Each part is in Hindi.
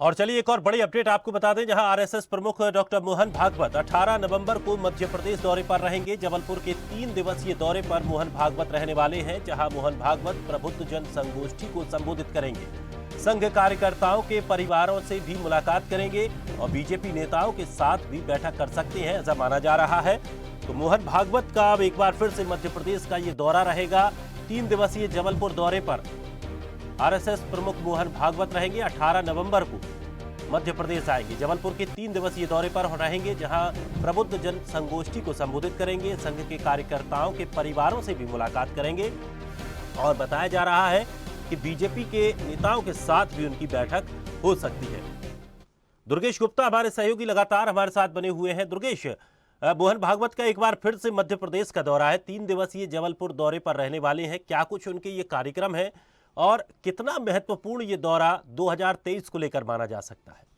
और चलिए एक और बड़ी अपडेट आपको बता दें, जहां आरएसएस प्रमुख डॉक्टर मोहन भागवत 18 नवंबर को मध्य प्रदेश दौरे पर रहेंगे। जबलपुर के 3 दिवसीय दौरे पर मोहन भागवत रहने वाले हैं, जहां मोहन भागवत प्रबुद्ध जन संगोष्ठी को संबोधित करेंगे। संघ कार्यकर्ताओं के परिवारों से भी मुलाकात करेंगे और बीजेपी नेताओं के साथ भी बैठक कर सकते हैं, ऐसा माना जा रहा है। तो मोहन भागवत का अब एक बार फिर से मध्य प्रदेश का ये दौरा रहेगा। 3 दिवसीय जबलपुर दौरे पर आरएसएस प्रमुख मोहन भागवत रहेंगे। 18 नवंबर को मध्य प्रदेश आएंगे। जबलपुर के 3 दिवसीय दौरे पर रहेंगे, जहां प्रबुद्ध जन संगोष्ठी को संबोधित करेंगे। संघ के कार्यकर्ताओं के परिवारों से भी मुलाकात करेंगे और बताया जा रहा है कि बीजेपी के नेताओं के साथ भी उनकी बैठक हो सकती है। दुर्गेश गुप्ता हमारे सहयोगी लगातार हमारे साथ बने हुए हैं। दुर्गेश, मोहन भागवत का एक बार फिर से मध्य प्रदेश का दौरा है। 3 दिवसीय जबलपुर दौरे पर रहने वाले हैं। क्या कुछ उनके ये कार्यक्रम है और कितना महत्वपूर्ण ये दौरा 2023 को लेकर माना जा सकता है?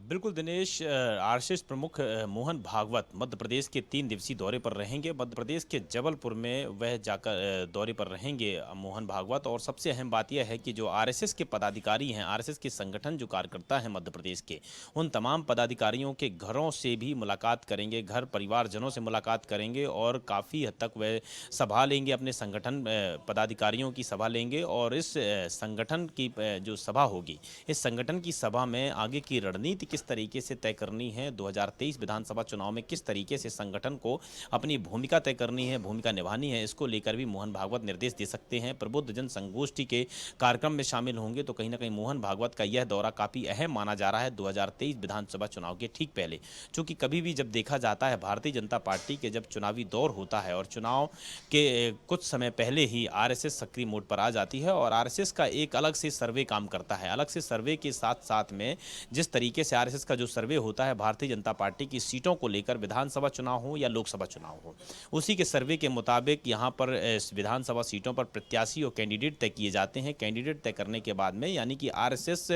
बिल्कुल दिनेश, आरएसएस प्रमुख मोहन भागवत मध्य प्रदेश के 3 दिवसीय दौरे पर रहेंगे। मध्य प्रदेश के जबलपुर में वह जाकर दौरे पर रहेंगे मोहन भागवत। और सबसे अहम बात यह है कि जो आरएसएस के पदाधिकारी हैं, आरएसएस के संगठन जो कार्यकर्ता हैं मध्य प्रदेश के, उन तमाम पदाधिकारियों के घरों से भी मुलाकात करेंगे, घर परिवारजनों से मुलाकात करेंगे और काफ़ी हद तक वह सभा लेंगे, अपने संगठन पदाधिकारियों की सभा लेंगे। और इस संगठन की जो सभा होगी, इस संगठन की सभा में आगे की रणनीति किस तरीके से तय करनी है, 2023 विधानसभा चुनाव में किस तरीके से संगठन को अपनी भूमिका तय करनी है, भूमिका निभानी है, इसको लेकर भी मोहन भागवत निर्देश दे सकते हैं। प्रबुद्ध जन संगोष्ठी के कार्यक्रम में शामिल होंगे। तो कहीं ना कहीं मोहन भागवत का यह दौरा काफ़ी अहम माना जा रहा है 2023 विधानसभा चुनाव के ठीक पहले। चूँकि कभी भी जब देखा जाता है भारतीय जनता पार्टी के जब चुनावी दौर होता है और चुनाव के कुछ समय पहले ही आरएसएस सक्रिय मोड पर आ जाती है और आरएसएस का एक अलग से सर्वे काम करता है। अलग से सर्वे के साथ साथ में जिस तरीके से आरएसएस का जो सर्वे होता है भारतीय जनता पार्टी की सीटों को लेकर, विधानसभा चुनाव हो या लोकसभा चुनाव हो, उसी के सर्वे के मुताबिक यहाँ पर विधानसभा सीटों पर प्रत्याशी और कैंडिडेट तय किए जाते हैं। कैंडिडेट तय करने के बाद में यानी कि आरएसएस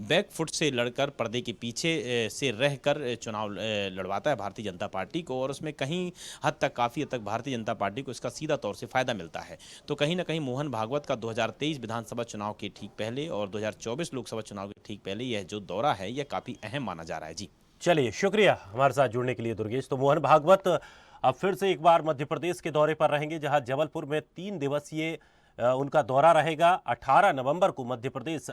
बैकफुट से लड़कर, पर्दे के पीछे से रहकर चुनाव लड़वाता है भारतीय जनता पार्टी को। और उसमें कहीं हद तक, काफ़ी हद तक भारतीय जनता पार्टी को इसका सीधा तौर से फायदा मिलता है। तो कहीं ना कहीं मोहन भागवत का 2023 विधानसभा चुनाव के ठीक पहले और 2024 लोकसभा चुनाव के ठीक पहले यह जो दौरा है यह काफ़ी अहम माना जा रहा है। जी चलिए, शुक्रिया हमारे साथ जुड़ने के लिए दुर्गेश। तो मोहन भागवत अब फिर से एक बार मध्य प्रदेश के दौरे पर रहेंगे, जहां जबलपुर में 3 दिवसीय उनका दौरा रहेगा। 18 नवंबर को मध्य प्रदेश